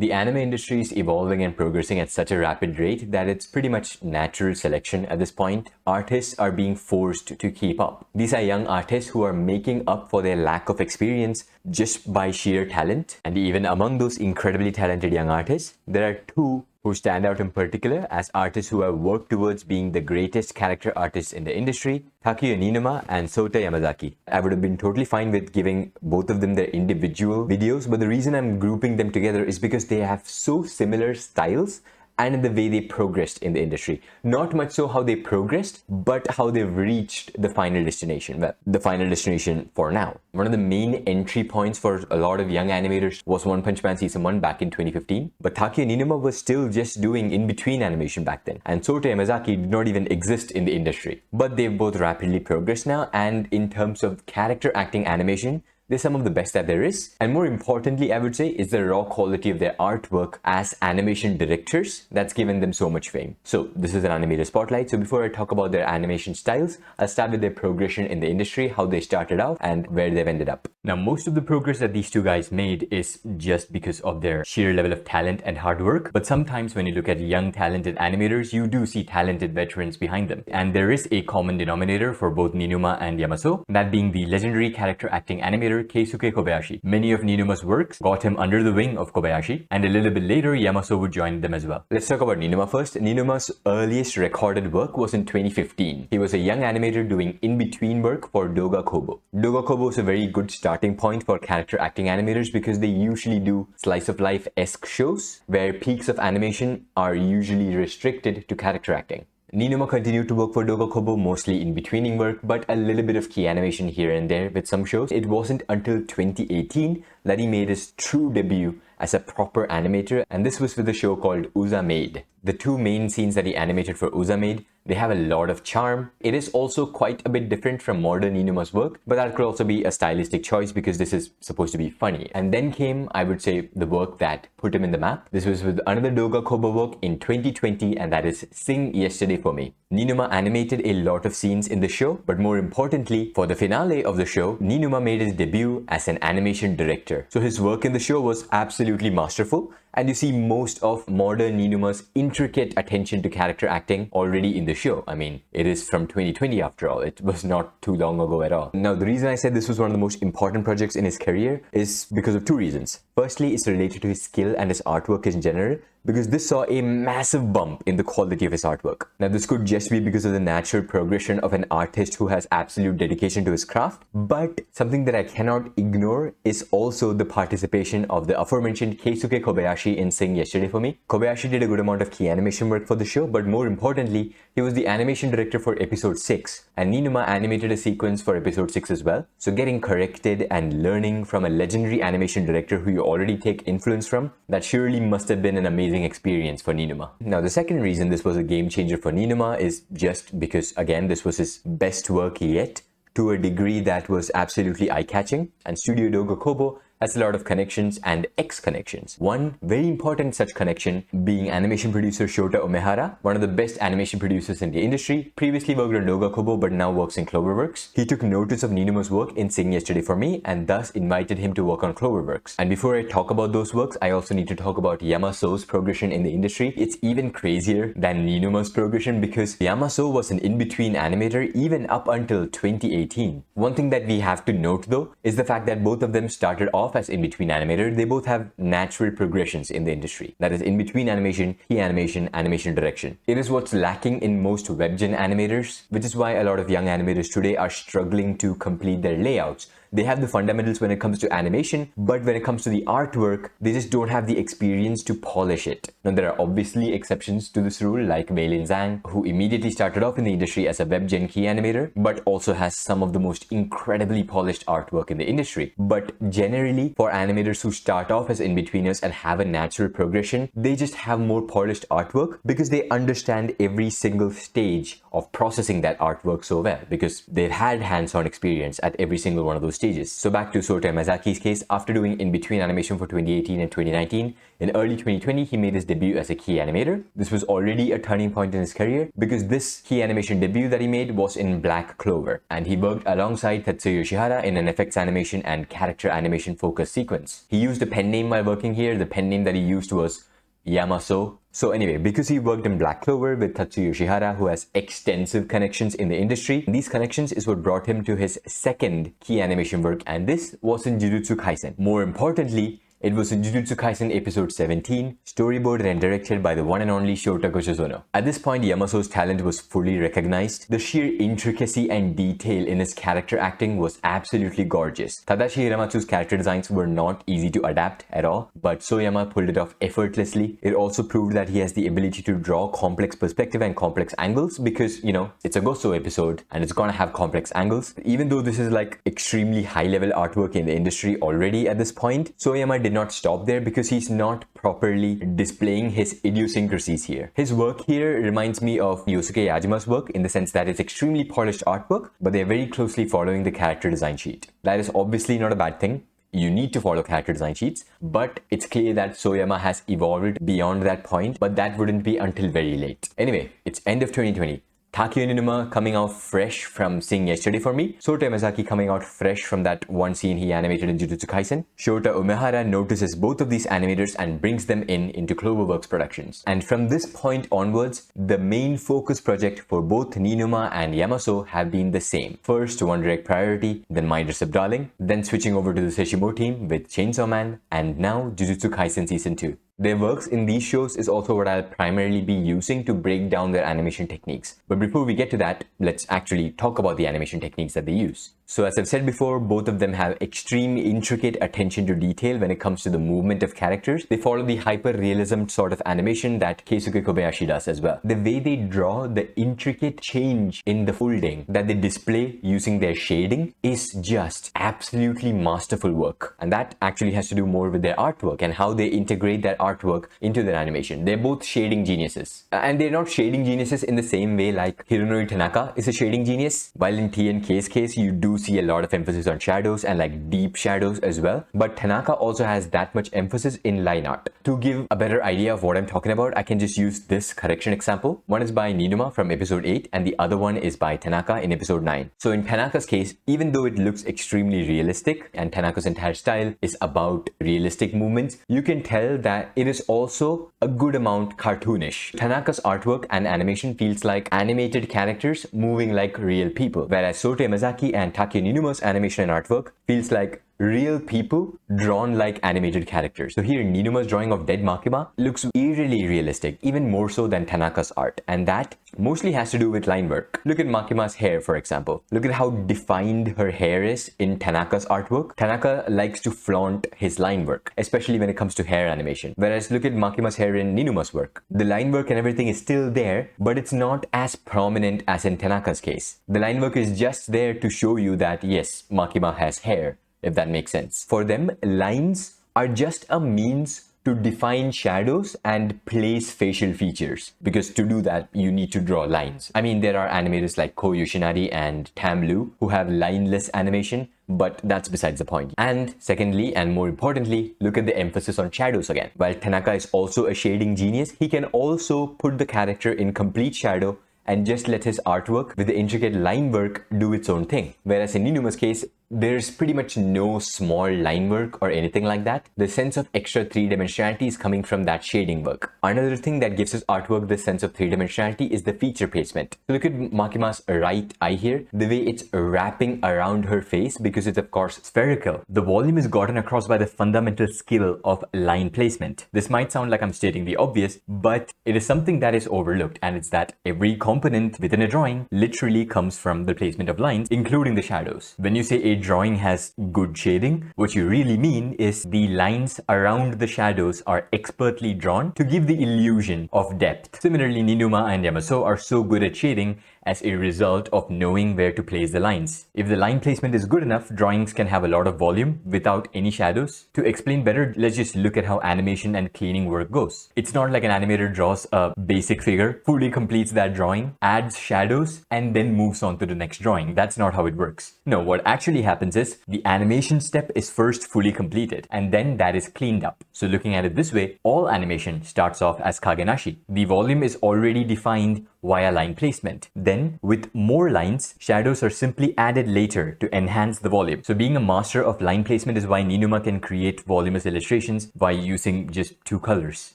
The anime industry is evolving and progressing at such a rapid rate that it's pretty much natural selection at this point. Artists are being forced to keep up. These are young artists who are making up for their lack of experience just by sheer talent. And even among those incredibly talented young artists, there are two who stand out in particular as artists who have worked towards being the greatest character artists in the industry, Takuya Niinuma and Souta Yamazaki. I would have been totally fine with giving both of them their individual videos, but the reason I'm grouping them together is because they have so similar styles and in the way they progressed in the industry. Not much so how they progressed, but how they've reached the final destination. Well, the final destination for now. One of the main entry points for a lot of young animators was One Punch Man Season 1 back in 2015. But Takuya Niinuma was still just doing in-between animation back then. And Souta Yamazaki did not even exist in the industry. But they've both rapidly progressed now, and in terms of character acting animation, they're some of the best that there is. And more importantly, I would say, is the raw quality of their artwork as animation directors that's given them so much fame. So this is an animator spotlight. So before I talk about their animation styles, I'll start with their progression in the industry, how they started out and where they've ended up. Now, most of the progress that these two guys made is just because of their sheer level of talent and hard work. But sometimes when you look at young talented animators, you do see talented veterans behind them. And there is a common denominator for both Niinuma and YamaSou, that being the legendary character acting animator Keisuke Kobayashi. Many of Niinuma's works got him under the wing of Kobayashi, and a little bit later YamaSou would join them as well. Let's talk about Niinuma first. Niinuma's earliest recorded work was in 2015. He was a young animator doing in-between work for Doga Kobo. Doga Kobo is a very good starting point for character acting animators because they usually do slice of life-esque shows where peaks of animation are usually restricted to character acting. Niinuma continued to work for Doga Kobo, mostly in betweening work, but a little bit of key animation here and there with some shows. It wasn't until 2018 that he made his true debut as a proper animator, and this was with a show called Uza Maid. The two main scenes that he animated for Uza Maid, they have a lot of charm. It is also quite a bit different from modern Niinuma's work, but that could also be a stylistic choice because this is supposed to be funny. And then came, I would say, the work that put him in the map. This was with another Doga Kobo work in 2020, and that is Sing Yesterday for Me. Niinuma animated a lot of scenes in the show, but more importantly, for the finale of the show, Niinuma made his debut as an animation director. So his work in the show was absolutely masterful. And you see most of modern Niinuma's intricate attention to character acting already in the show. I mean, it is from 2020 after all. It was not too long ago at all. Now, the reason I said this was one of the most important projects in his career is because of two reasons. Firstly, it's related to his skill and his artwork in general, because this saw a massive bump in the quality of his artwork. Now, this could just be because of the natural progression of an artist who has absolute dedication to his craft, but something that I cannot ignore is also the participation of the aforementioned Keisuke Kobayashi in Sing Yesterday for Me. Kobayashi did a good amount of key animation work for the show, but more importantly, he was the animation director for episode 6, and Niinuma animated a sequence for episode 6 as well. So getting corrected and learning from a legendary animation director who you already take influence from, that surely must have been an amazing experience for Niinuma. Now, the second reason this was a game changer for Niinuma is just because, again, this was his best work yet, to a degree that was absolutely eye-catching, and Studio Doga Kobo has a lot of connections and ex-connections. One very important such connection being animation producer Shota Umehara, one of the best animation producers in the industry, previously worked on Doga Kobo but now works in Cloverworks. He took notice of Niinuma's work in Sing Yesterday for Me and thus invited him to work on Cloverworks. And before I talk about those works, I also need to talk about YamaSou's progression in the industry. It's even crazier than Niinuma's progression because YamaSou was an in-between animator even up until 2018. One thing that we have to note though is the fact that both of them started off as in-between animator. They both have natural progressions in the industry. That is in-between animation, key animation, animation direction. It is what's lacking in most webgen animators, which is why a lot of young animators today are struggling to complete their layouts. They have the fundamentals when it comes to animation, but when it comes to the artwork, they just don't have the experience to polish it. Now, there are obviously exceptions to this rule, like Weilin Zhang, who immediately started off in the industry as a webgen key animator, but also has some of the most incredibly polished artwork in the industry. But generally, for animators who start off as in-betweeners and have a natural progression, they just have more polished artwork because they understand every single stage of processing that artwork so well, because they've had hands-on experience at every single one of those stages. So back to Souta Yamazaki's case, after doing in-between animation for 2018 and 2019, in early 2020, he made his debut as a key animator. This was already a turning point in his career because this key animation debut that he made was in Black Clover, and he worked alongside Tatsuya Yoshihara in an effects animation and character animation focus sequence. He used a pen name while working here. The pen name that he used was YamaSou. So anyway, because he worked in Black Clover with Tatsuya Yoshihara, who has extensive connections in the industry, these connections is what brought him to his second key animation work, and this was in Jujutsu Kaisen. More importantly, it was in Jujutsu Kaisen episode 17, storyboarded and directed by the one and only Shota Koshizono. At this point, Yamasou's talent was fully recognized. The sheer intricacy and detail in his character acting was absolutely gorgeous. Tadashi Hiramatsu's character designs were not easy to adapt at all, but Soyama pulled it off effortlessly. It also proved that he has the ability to draw complex perspective and complex angles because, you know, it's a Goso episode and it's gonna have complex angles. Even though this is like extremely high-level artwork in the industry already at this point, Soyama did not stop there because he's not properly displaying his idiosyncrasies here. His work here reminds me of Yosuke Yajima's work in the sense that it's extremely polished artwork, but they're very closely following the character design sheet. That is obviously not a bad thing. You need to follow character design sheets, but it's clear that Soyama has evolved beyond that point, but that wouldn't be until very late. Anyway, it's end of 2020. Takuya Niinuma coming out fresh from Seeing Yesterday for me. Souta Yamazaki coming out fresh from that one scene he animated in Jujutsu Kaisen. Shota Umehara notices both of these animators and brings them into Cloverworks Productions. And from this point onwards, the main focus project for both Niinuma and YamaSou have been the same. First One Direct Priority, then My Dress Up Darling, then switching over to the Seshimo team with Chainsaw Man, and now Jujutsu Kaisen Season 2. Their works in these shows is also what I'll primarily be using to break down their animation techniques. But before we get to that, let's actually talk about the animation techniques that they use. So as I've said before, both of them have extreme intricate attention to detail when it comes to the movement of characters. They follow the hyper-realism sort of animation that Keisuke Kobayashi does as well. The way they draw the intricate change in the folding that they display using their shading is just absolutely masterful work. And that actually has to do more with their artwork and how they integrate that artwork into their animation. They're both shading geniuses. And they're not shading geniuses in the same way like Hironori Tanaka is a shading genius. While in TNK's case, you do see a lot of emphasis on shadows and like deep shadows as well. But Tanaka also has that much emphasis in line art. To give a better idea of what I'm talking about, I can just use this correction example. One is by Niinuma from episode 8 and the other one is by Tanaka in episode 9. So in Tanaka's case, even though it looks extremely realistic and Tanaka's entire style is about realistic movements, you can tell that it is also a good amount cartoonish. Tanaka's artwork and animation feels like animated characters moving like real people, whereas Souta Yamazaki and Takuya Niinuma's animation and artwork feels like real people drawn like animated characters. So here Niinuma's drawing of dead Makima looks eerily realistic, even more so than Tanaka's art, and that mostly has to do with line work. Look at Makima's hair, for example. Look at how defined her hair is in Tanaka's artwork. Tanaka likes to flaunt his line work, especially when it comes to hair animation. Whereas look at Makima's hair in Niinuma's work. The line work and everything is still there, but it's not as prominent as in Tanaka's case. The line work is just there to show you that yes, Makima has hair, if that makes sense. For them, lines are just a means to define shadows and place facial features, because to do that you need to draw lines. I mean, there are animators like Ko Yoshinari and Tam Lu who have lineless animation, but that's besides the point. And secondly, and more importantly, look at the emphasis on shadows again. While Tanaka is also a shading genius, he can also put the character in complete shadow and just let his artwork with the intricate line work do its own thing. Whereas in Niinuma's case, there's pretty much no small line work or anything like that. The sense of extra three-dimensionality is coming from that shading work. Another thing that gives his artwork this sense of three-dimensionality is the feature placement. So look at Makima's right eye here, the way it's wrapping around her face because it's of course spherical. The volume is gotten across by the fundamental skill of line placement. This might sound like I'm stating the obvious, but it is something that is overlooked, and it's that every component within a drawing literally comes from the placement of lines, including the shadows. When you say a drawing has good shading, what you really mean is the lines around the shadows are expertly drawn to give the illusion of depth. Similarly, Niinuma and YamaSou are so good at shading as a result of knowing where to place the lines. If the line placement is good enough, drawings can have a lot of volume without any shadows. To explain better, let's just look at how animation and cleaning work goes. It's not like an animator draws a basic figure, fully completes that drawing, adds shadows, and then moves on to the next drawing. That's not how it works. No, what actually happens is the animation step is first fully completed, and then that is cleaned up. So looking at it this way, all animation starts off as kagenashi. The volume is already defined via line placement. Then, with more lines, shadows are simply added later to enhance the volume. So being a master of line placement is why Niinuma can create voluminous illustrations by using just 2 colors.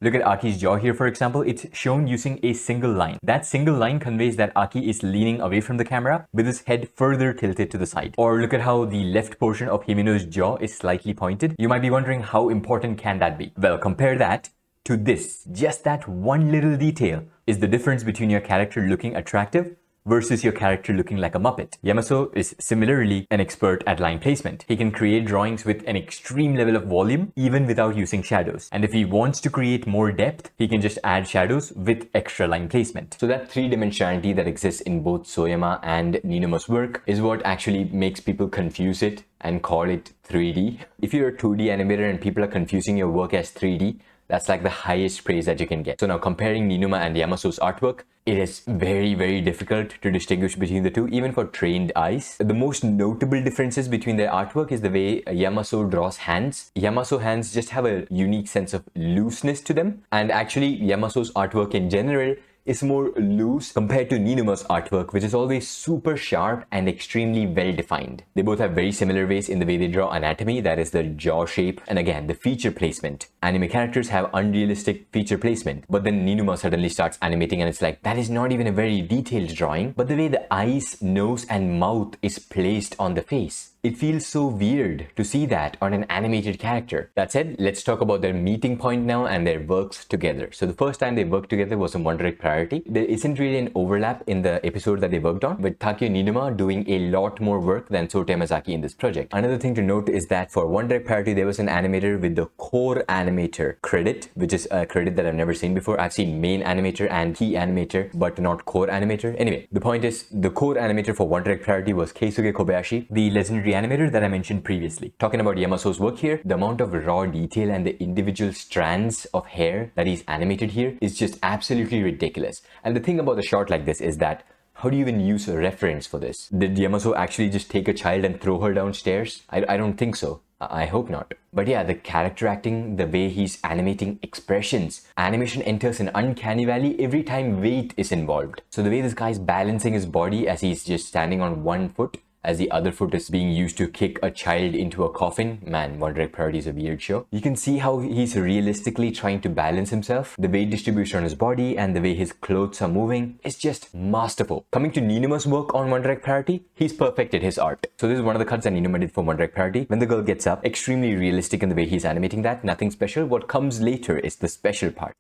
Look at Aki's jaw here, for example. It's shown using a single line. That single line conveys that Aki is leaning away from the camera with his head further tilted to the side. Or look at how the left portion of Himeno's jaw is slightly pointed. You might be wondering, how important can that be? Well, compare that to this. Just that one little detail is the difference between your character looking attractive versus your character looking like a Muppet. YamaSou is similarly an expert at line placement. He can create drawings with an extreme level of volume even without using shadows. And if he wants to create more depth, he can just add shadows with extra line placement. So that 3-dimensionality that exists in both Soyama and Niinuma's work is what actually makes people confuse it and call it 3D. If you're a 2D animator and people are confusing your work as 3D, that's like the highest praise that you can get. So now comparing Niinuma and YamaSou's artwork, it is very, very difficult to distinguish between the two, even for trained eyes. The most notable differences between their artwork is the way YamaSou draws hands. YamaSou hands just have a unique sense of looseness to them. And actually, YamaSou's artwork in general is more loose compared to Niinuma's artwork, which is always super sharp and extremely well defined. They both have very similar ways in the way they draw anatomy, that is the jaw shape, and again, the feature placement. Anime characters have unrealistic feature placement, but then Niinuma suddenly starts animating and it's like, that is not even a very detailed drawing, but the way the eyes, nose, and mouth is placed on the face, it feels so weird to see that on an animated character. That said, let's talk about their meeting point now and their works together. So the first time they worked together was on One Direct Priority. There isn't really an overlap in the episode that they worked on, with Takuya Niinuma doing a lot more work than Souta Yamazaki in this project. Another thing to note is that for One Direct Priority, there was an animator with the core animator credit, which is a credit that I've never seen before. I've seen main animator and key animator, but not core animator. Anyway, the point is, the core animator for One Direct Priority was Keisuke Kobayashi, the legendary animator that I mentioned previously. Talking about YamaSou's work here, the amount of raw detail and the individual strands of hair that he's animated here is just absolutely ridiculous. And the thing about a shot like this is that, how do you even use a reference for this? Did YamaSou actually just take a child and throw her downstairs? I don't think so. I hope not. But yeah, the character acting, the way he's animating expressions, animation enters an uncanny valley every time weight is involved. So the way this guy's balancing his body as he's just standing on one foot, as the other foot is being used to kick a child into a coffin. Man, One Direct Priority is a weird show. You can see how he's realistically trying to balance himself. The weight distribution on his body and the way his clothes are moving is just masterful. Coming to Niinuma's work on One Direct Priority, he's perfected his art. So this is one of the cuts that Niinuma did for One Direct Priority. When the girl gets up, extremely realistic in the way he's animating that. Nothing special. What comes later is the special part.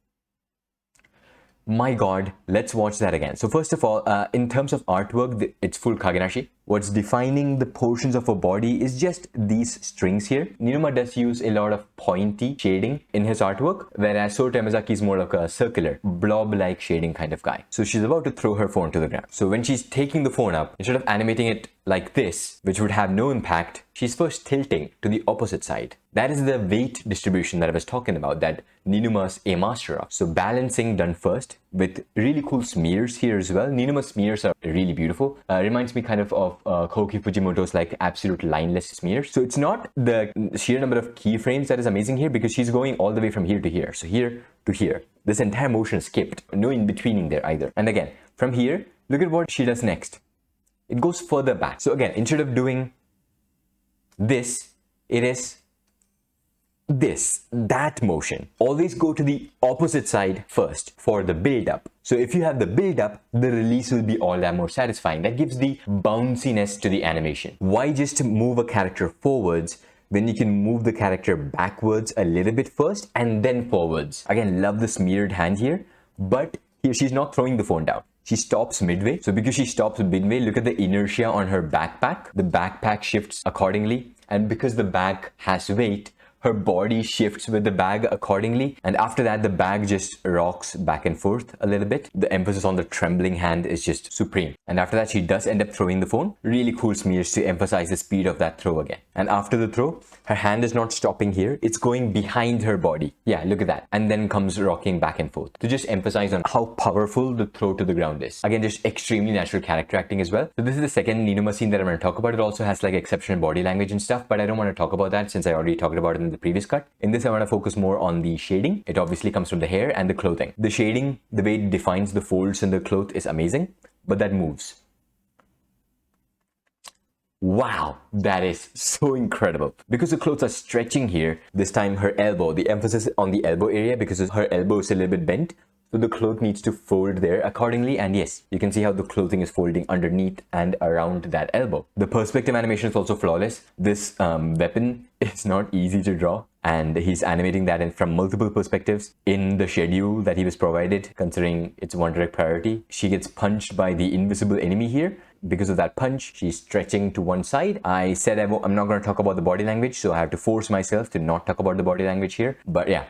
My god, let's watch that again. So first of all, in terms of artwork, it's full kagenashi. What's defining the portions of a body is just these strings here. Niinuma does use a lot of pointy shading in his artwork, whereas Souta Yamazaki is more like a circular, blob-like shading kind of guy. So she's about to throw her phone to the ground. So when she's taking the phone up, instead of animating it like this, which would have no impact, she's first tilting to the opposite side. That is the weight distribution that I was talking about, that Niinuma's a master of. So balancing done first, with really cool smears here as well. Niinuma's smears are really beautiful. Reminds me kind of Koki Fujimoto's like absolute lineless smears. So it's not the sheer number of keyframes that is amazing here, because she's going all the way from here to here. So here to here. This entire motion is skipped. No in-betweening there either. And again, from here, look at what she does next. It goes further back. So again, instead of doing this, it is that motion. Always go to the opposite side first for the build-up. So if you have the build-up, the release will be all that more satisfying. That gives the bounciness to the animation. Why just move a character forwards when you can move the character backwards a little bit first and then forwards? Again, love the smeared hand here, but here she's not throwing the phone down. She stops midway. So because she stops midway, look at the inertia on her backpack. The backpack shifts accordingly. And because the bag has weight, her body shifts with the bag accordingly, and after that the bag just rocks back and forth a little bit. The emphasis on the trembling hand is just supreme. And after that she does end up throwing the phone. Really cool smears to emphasize the speed of that throw again. And after the throw, her hand is not stopping here, it's going behind her body. Yeah, look at that. And then comes rocking back and forth to just emphasize on how powerful the throw to the ground is. Again, just extremely natural character acting as well. So this is the second Niinuma scene that I'm going to talk about. It also has like exceptional body language and stuff, but I don't want to talk about that since I already talked about it in the previous cut. In this, I want to focus more on the shading. It obviously comes from the hair and the clothing. The shading, the way it defines the folds in the cloth is amazing, but that moves. Wow, that is so incredible. Because the clothes are stretching here, this time her elbow, the emphasis on the elbow area because her elbow is a little bit bent. So the cloth needs to fold there accordingly, and yes, you can see how the clothing is folding underneath and around that elbow. The perspective animation is also flawless. This weapon is not easy to draw, and he's animating that in from multiple perspectives in the schedule that he was provided, considering it's one direct priority. She gets punched by the invisible enemy here. Because of that punch, she's stretching to one side. I said I'm not going to talk about the body language, so I have to force myself to not talk about the body language here. But yeah,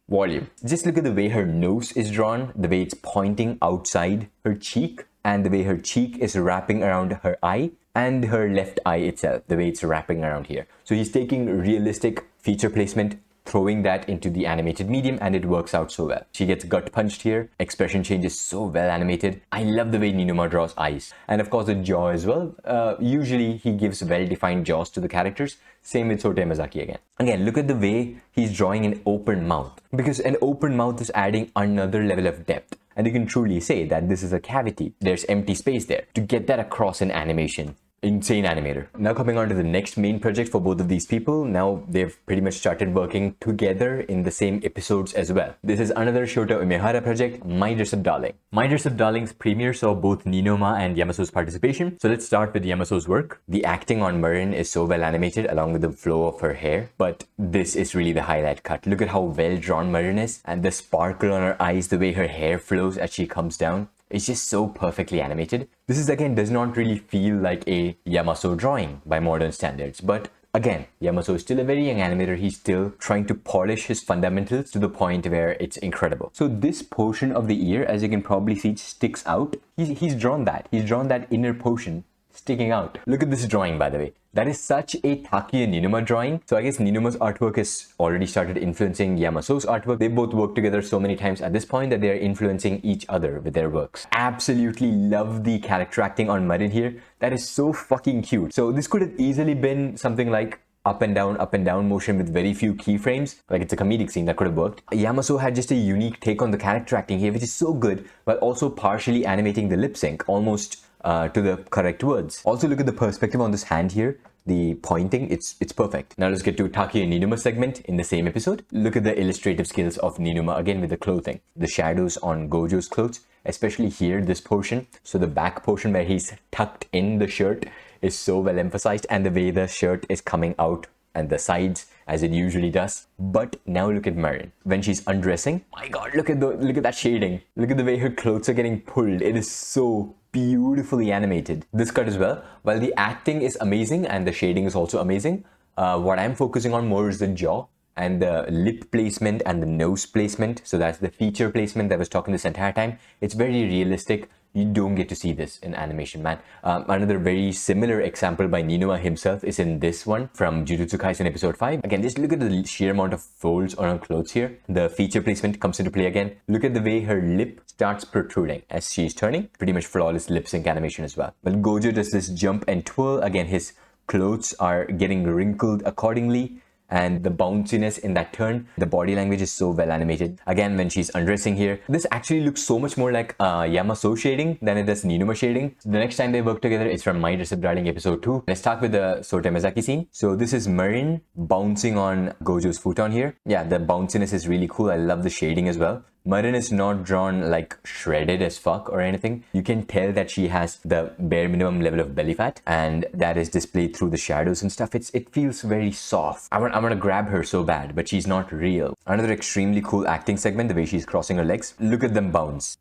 volume. Just look at the way her nose is drawn, the way it's pointing outside her cheek, and the way her cheek is wrapping around her eye, and her left eye itself, the way it's wrapping around here. So he's taking realistic feature placement, throwing that into the animated medium, and it works out so well. She gets gut punched here. Expression change is so well animated. I love the way Niinuma draws eyes. And of course the jaw as well. Usually he gives well-defined jaws to the characters. Same with Souta Yamazaki again. Again, look at the way he's drawing an open mouth. Because an open mouth is adding another level of depth. And you can truly say that this is a cavity. There's empty space there. To get that across in animation, insane animator. Now coming on to the next main project for both of these people. Now they've pretty much started working together in the same episodes as well. This is another Shota Umehara project, My Dress Up Darling. My Dress Up Darling's premiere saw both Niinuma and YamaSou's participation. So let's start with YamaSou's work. The acting on Marin is so well animated along with the flow of her hair, but this is really the highlight cut. Look at how well drawn Marin is, and the sparkle on her eyes, the way her hair flows as she comes down. It's just so perfectly animated. This is again does not really feel like a YamaSou drawing by modern standards, but again, YamaSou is still a very young animator. He's still trying to polish his fundamentals to the point where it's incredible. So this portion of the ear, as you can probably see, sticks out. He's drawn that. He's drawn that inner portion sticking out. Look at this drawing, by the way. That is such a Takuya Niinuma drawing. So I guess Niinuma's artwork has already started influencing YamaSou's artwork. They both work together so many times at this point that they are influencing each other with their works. Absolutely love the character acting on Marin here. That is so fucking cute. So this could have easily been something like up and down motion with very few keyframes. Like it's a comedic scene that could have worked. YamaSou had just a unique take on the character acting here, which is so good, while also partially animating the lip sync almost to the correct words. Also look at the perspective on this hand here. The pointing, it's perfect. Now let's get to Takuya Niinuma segment in the same episode. Look at the illustrative skills of Niinuma again with the clothing. The shadows on Gojo's clothes, especially here, this portion. So the back portion where he's tucked in the shirt is so well emphasized, and the way the shirt is coming out and the sides as it usually does. But now look at Marin when she's undressing. My god, look at that shading. Look at the way her clothes are getting pulled. It is so beautifully animated. This cut as well, while the acting is amazing and the shading is also amazing, what I'm focusing on more is the jaw and the lip placement and the nose placement. So that's the feature placement that I was talking this entire time. It's very realistic. You don't get to see this in animation, man. Another very similar example by Niinuma himself is in this one from Jujutsu Kaisen episode 5. Again, just look at the sheer amount of folds on her clothes here. The feature placement comes into play again. Look at the way her lip starts protruding as she's turning. Pretty much flawless lip sync animation as well. When Gojo does this jump and twirl, again, his clothes are getting wrinkled accordingly. And the bounciness in that turn, the body language is so well animated. Again, when she's undressing here, this actually looks so much more like YamaSou shading than it does Niinuma shading. The next time they work together is from My Dress Up Darling episode 2. Let's start with the Souta Yamazaki scene. So this is Marin bouncing on Gojo's futon here. Yeah, the bounciness is really cool. I love the shading as well. Marin is not drawn like shredded as fuck or anything. You can tell that she has the bare minimum level of belly fat, and that is displayed through the shadows and stuff. It feels very soft. I want to grab her so bad, but she's not real. Another extremely cool acting segment, the way she's crossing her legs. Look at them bounce.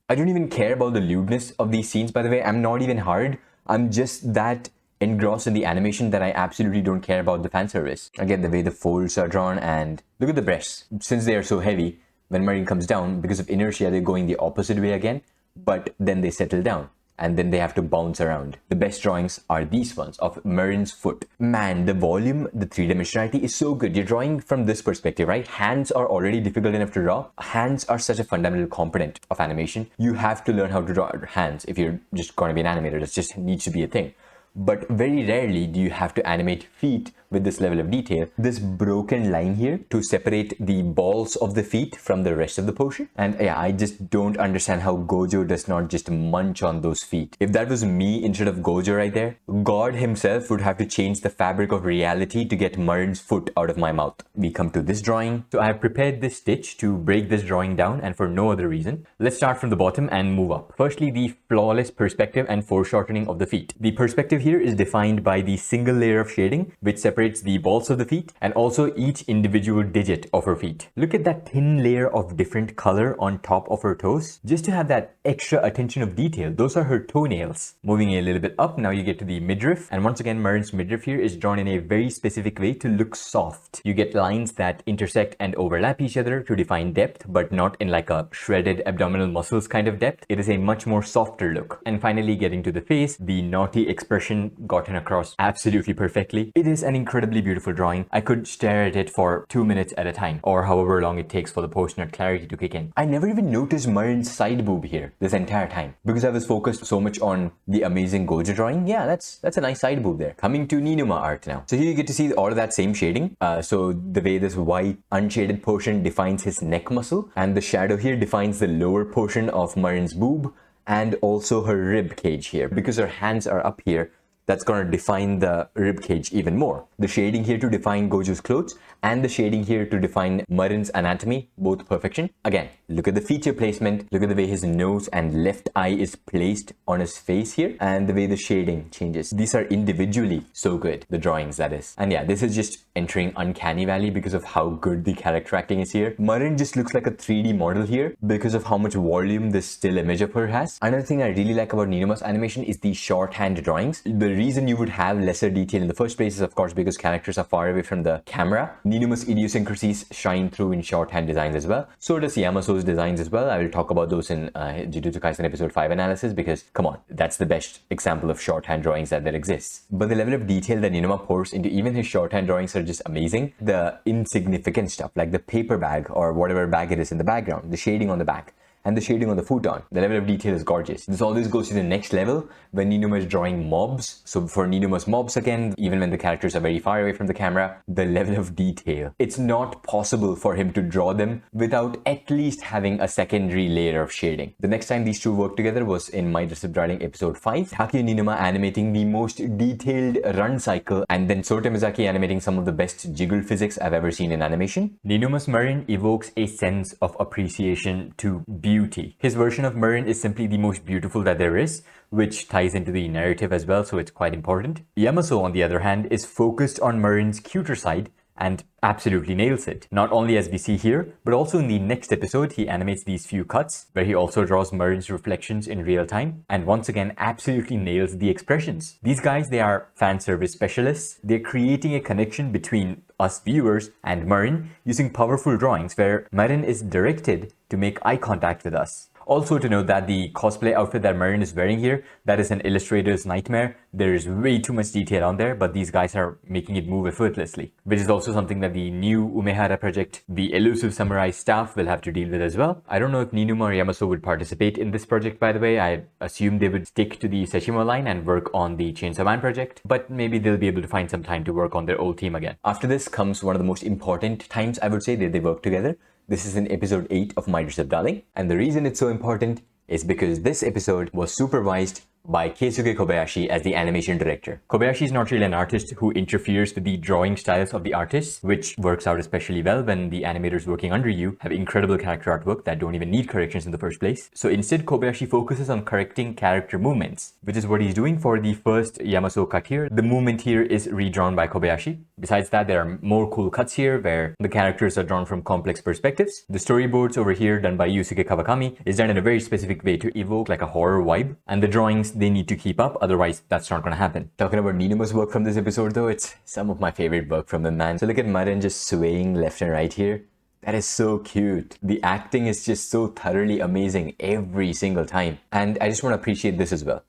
I don't even care about the lewdness of these scenes, by the way. I'm not even hard. I'm just that engrossed in the animation that I absolutely don't care about the fan service. Again, the way the folds are drawn, and look at the breasts. Since they are so heavy, when Marin comes down, because of inertia, they're going the opposite way again, but then they settle down. And then they have to bounce around. The best drawings are these ones of Marin's foot. Man, the volume, the three-dimensionality is so good. You're drawing from this perspective, right? Hands are already difficult enough to draw. Hands are such a fundamental component of animation. You have to learn how to draw hands if you're just going to be an animator. That just needs to be a thing. But very rarely do you have to animate feet with this level of detail. This broken line here to separate the balls of the feet from the rest of the portion. And yeah, I just don't understand how Gojo does not just munch on those feet. If that was me instead of Gojo right there, God himself would have to change the fabric of reality to get Marin's foot out of my mouth. We come to this drawing. So I have prepared this stitch to break this drawing down, and for no other reason. Let's start from the bottom and move up. Firstly, the flawless perspective and foreshortening of the feet. The perspective here is defined by the single layer of shading which separates the balls of the feet and also each individual digit of her feet. Look at that thin layer of different color on top of her toes, just to have that extra attention of detail. Those are her toenails. Moving a little bit up, now you get to the midriff, and once again Marin's midriff here is drawn in a very specific way to look soft. You get lines that intersect and overlap each other to define depth, but not in like a shredded abdominal muscles kind of depth. It is a much more softer look. And finally, getting to the face, the naughty expression gotten across absolutely perfectly. It is an incredibly beautiful drawing. I could stare at it for 2 minutes at a time, or however long it takes for the post-nut clarity to kick in. I never even noticed Marin's side boob here this entire time because I was focused so much on the amazing Gojo drawing. Yeah, that's a nice side boob there. Coming to Niinuma art now. So here you get to see all of that same shading. So the way this white unshaded portion defines his neck muscle, and the shadow here defines the lower portion of Marin's boob and also her rib cage here. Because her hands are up here, that's going to define the rib cage even more. The shading here to define Gojo's clothes and the shading here to define Marin's anatomy, both perfection. Again, look at the feature placement, look at the way his nose and left eye is placed on his face here, and the way the shading changes. These are individually so good, the drawings that is. And yeah, this is just entering uncanny valley because of how good the character acting is here. Marin just looks like a 3D model here because of how much volume this still image of her has. Another thing I really like about Niinuma's animation is the shorthand drawings. The reason you would have lesser detail in the first place is of course because characters are far away from the camera. Niinuma's idiosyncrasies shine through in shorthand designs as well. So does YamaSou's designs as well. I will talk about those in Jujutsu Kaisen episode 5 analysis because come on, that's the best example of shorthand drawings that there exists. But the level of detail that Niinuma pours into even his shorthand drawings are just amazing. The insignificant stuff like the paper bag or whatever bag it is in the background, the shading on the back, and the shading on the futon. The level of detail is gorgeous. This always goes to the next level when Niinuma is drawing mobs. So for Niinuma's mobs again, even when the characters are very far away from the camera, the level of detail. It's not possible for him to draw them without at least having a secondary layer of shading. The next time these two worked together was in My Dress Up Darling episode 5. Takuya Niinuma animating the most detailed run cycle, and then Souta Yamazaki animating some of the best jiggle physics I've ever seen in animation. Niinuma's Marin evokes a sense of appreciation to beauty. His version of Marin is simply the most beautiful that there is, which ties into the narrative as well, so it's quite important. YamaSou, on the other hand, is focused on Marin's cuter side and absolutely nails it. Not only as we see here, but also in the next episode, he animates these few cuts where he also draws Marin's reflections in real time and once again absolutely nails the expressions. These guys, they are fan service specialists. They're creating a connection between us viewers and Marin using powerful drawings where Marin is directed to make eye contact with us. Also to note that the cosplay outfit that Marin is wearing here, that is an illustrator's nightmare. There is way too much detail on there, but these guys are making it move effortlessly, which is also something that the new Umehara project, the Elusive Samurai staff, will have to deal with as well. I don't know if Niinuma or YamaSou would participate in this project, by the way. I assume they would stick to the Seshima line and work on the Chainsaw Man project, but maybe they'll be able to find some time to work on their old team again. After this comes one of the most important times, I would say, that they work together. This is in episode 8 of My Dress Up Darling, and the reason it's so important is because this episode was supervised by Keisuke Kobayashi as the animation director. Kobayashi is not really an artist who interferes with the drawing styles of the artists, which works out especially well when the animators working under you have incredible character artwork that don't even need corrections in the first place. So instead, Kobayashi focuses on correcting character movements, which is what he's doing for the first YamaSou cut here. The movement here is redrawn by Kobayashi. Besides that, there are more cool cuts here where the characters are drawn from complex perspectives. The storyboards over here done by Yusuke Kawakami is done in a very specific way to evoke like a horror vibe, and the drawings they need to keep up, otherwise that's not gonna happen. Talking about Niinuma's work from this episode though, it's some of my favorite work from the man. So look at Marin just swaying left and right here. That is so cute. The acting is just so thoroughly amazing every single time. And I just want to appreciate this as well.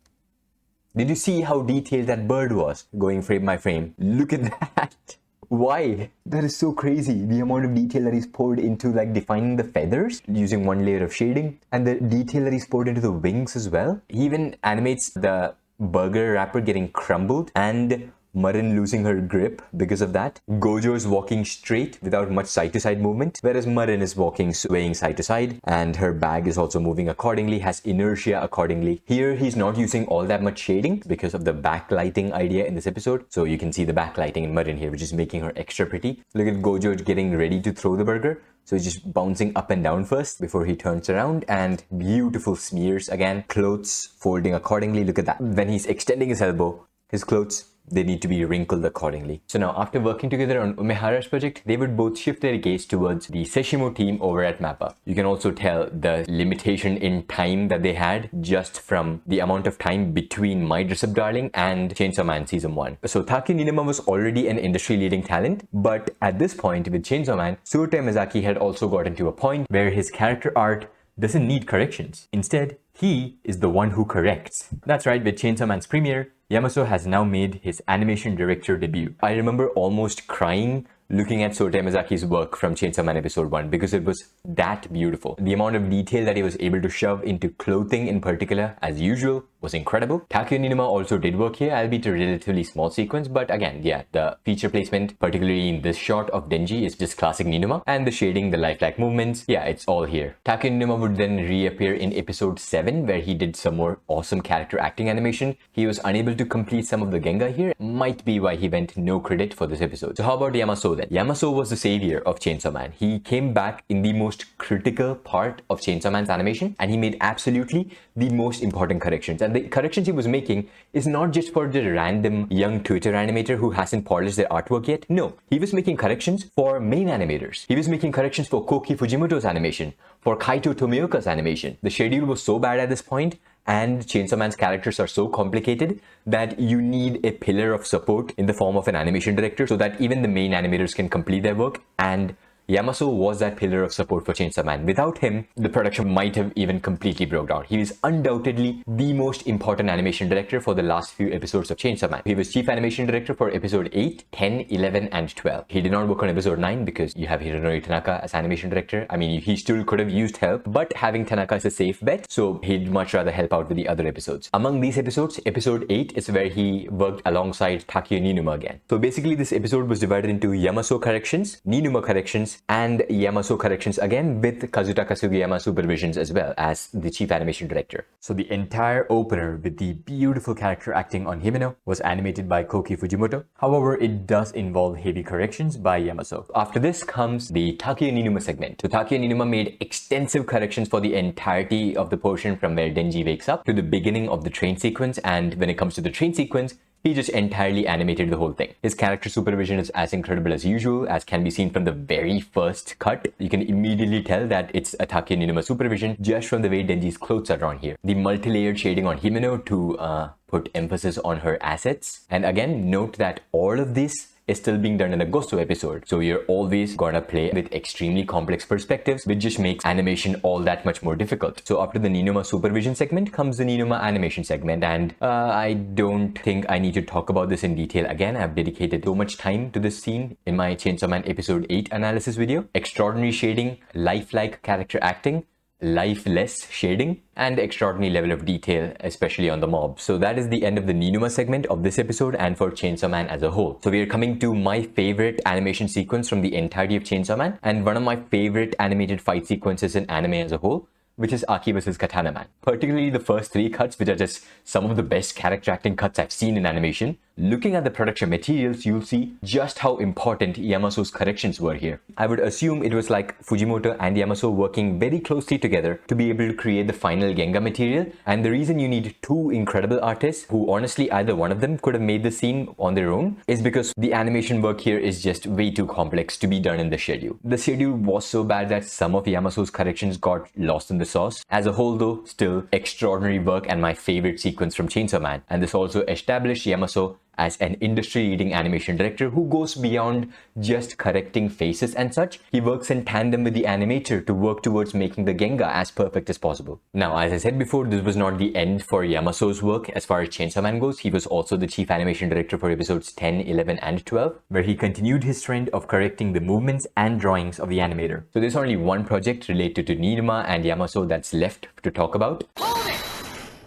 Did you see how detailed that bird was going frame by frame? Look at that. Why? That is so crazy. The amount of detail that he's poured into like defining the feathers using one layer of shading, and the detail that he's poured into the wings as well. He even animates the burger wrapper getting crumbled and Marin losing her grip because of that. Gojo's walking straight without much side-to-side movement, whereas Marin is walking, swaying side-to-side, and her bag is also moving accordingly, has inertia accordingly. Here, he's not using all that much shading because of the backlighting idea in this episode. So you can see the backlighting in Marin here, which is making her extra pretty. Look at Gojo getting ready to throw the burger. So he's just bouncing up and down first before he turns around, and beautiful smears again. Clothes folding accordingly. Look at that. When he's extending his elbow, his clothes, they need to be wrinkled accordingly. So now, after working together on Umehara's project, they would both shift their gaze towards the Sesshomo team over at MAPPA. You can also tell the limitation in time that they had just from the amount of time between My Dress Up Darling and Chainsaw Man Season 1. So Takuya Niinuma was already an industry-leading talent, but at this point with Chainsaw Man, Souta Yamazaki had also gotten to a point where his character art doesn't need corrections. Instead, he is the one who corrects. That's right, with Chainsaw Man's premiere, YamaSou has now made his animation director debut. I remember almost crying looking at Souta Yamazaki's work from Chainsaw Man episode 1 because it was that beautiful. The amount of detail that he was able to shove into clothing in particular, as usual, was incredible. Takuya Niinuma also did work here, albeit a relatively small sequence, but again, yeah, the feature placement, particularly in this shot of Denji, is just classic Niinuma, and the shading, the lifelike movements, yeah, it's all here. Takuya Niinuma would then reappear in episode 7, where he did some more awesome character acting animation. He was unable to complete some of the Genga here, might be why he went no credit for this episode. So how about YamaSou then? YamaSou was the savior of Chainsaw Man. He came back in the most critical part of Chainsaw Man's animation, and he made absolutely the most important corrections. And the corrections he was making is not just for the random young Twitter animator who hasn't polished their artwork yet. No, he was making corrections for main animators. He was making corrections for Koki Fujimoto's animation, for Kaito Tomioka's animation. The schedule was so bad at this point, and Chainsaw Man's characters are so complicated that you need a pillar of support in the form of an animation director so that even the main animators can complete their work, and YamaSou was that pillar of support for Chainsaw Man. Without him, the production might have even completely broke down. He is undoubtedly the most important animation director for the last few episodes of Chainsaw Man. He was chief animation director for episode 8, 10, 11, and 12. He did not work on episode 9 because you have Hironori Tanaka as animation director. I mean, he still could have used help, but having Tanaka is a safe bet, so he'd much rather help out with the other episodes. Among these episodes, episode 8 is where he worked alongside Takuya Niinuma again. So basically, this episode was divided into YamaSou corrections, Niinuma corrections, and YamaSou corrections again, with Kazutaka Sugiyama's supervisions as well as the chief animation director. So the entire opener with the beautiful character acting on Himeno was animated by Koki Fujimoto. However, it does involve heavy corrections by YamaSou. After this comes the Takuya Niinuma segment. So Takuya Niinuma made extensive corrections for the entirety of the portion from where Denji wakes up to the beginning of the train sequence, and when it comes to the train sequence, he just entirely animated the whole thing. His character supervision is as incredible as usual, as can be seen from the very first cut. You can immediately tell that it's a Takuya Niinuma supervision just from the way Denji's clothes are drawn here. The multi-layered shading on Himeno to put emphasis on her assets. And again, note that all of this is still being done in a Gosu episode. So you're always gonna play with extremely complex perspectives, which just makes animation all that much more difficult. So after the Niinuma supervision segment comes the Niinuma animation segment, and I don't think I need to talk about this in detail again. I've dedicated so much time to this scene in my Chainsaw Man episode 8 analysis video. Extraordinary shading, lifelike character acting, lifeless shading, and extraordinary level of detail, especially on the mob. So that is the end of the Niinuma segment of this episode and for Chainsaw Man as a whole. So we are coming to my favorite animation sequence from the entirety of Chainsaw Man, and one of my favorite animated fight sequences in anime as a whole, which is Aki vs Katana Man. Particularly the first 3 cuts, which are just some of the best character acting cuts I've seen in animation. looking at the production materials, you'll see just how important YamaSou's corrections were here. I would assume it was like Fujimoto and YamaSou working very closely together to be able to create the final Genga material, and the reason you need two incredible artists, who honestly either one of them could have made the scene on their own, is because the animation work here is just way too complex to be done in the schedule. The schedule was so bad that some of YamaSou's corrections got lost in the sauce. As a whole though, still extraordinary work and my favorite sequence from Chainsaw Man, and this also established YamaSou as an industry-leading animation director who goes beyond just correcting faces and such. He works in tandem with the animator to work towards making the Genga as perfect as possible. Now, as I said before, this was not the end for YamaSou's work as far as Chainsaw Man goes. He was also the chief animation director for episodes 10, 11, and 12, where he continued his trend of correcting the movements and drawings of the animator. So there's only one project related to Niinuma and YamaSou that's left to talk about.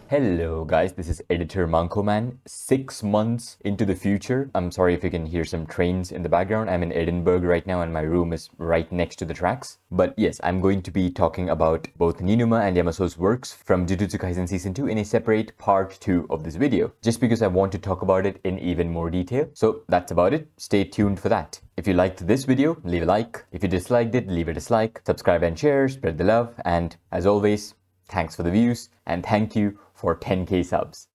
Hello guys, this is editor Manko Man. 6 months into the future. I'm sorry if you can hear some trains in the background. I'm in Edinburgh right now and my room is right next to the tracks. But yes, I'm going to be talking about both Niinuma and YamaSou's works from Jujutsu Kaisen Season 2 in a separate part 2 of this video, just because I want to talk about it in even more detail. So that's about it. Stay tuned for that. If you liked this video, leave a like. If you disliked it, leave a dislike. Subscribe and share, spread the love. And as always, thanks for the views and thank you for 10k subs.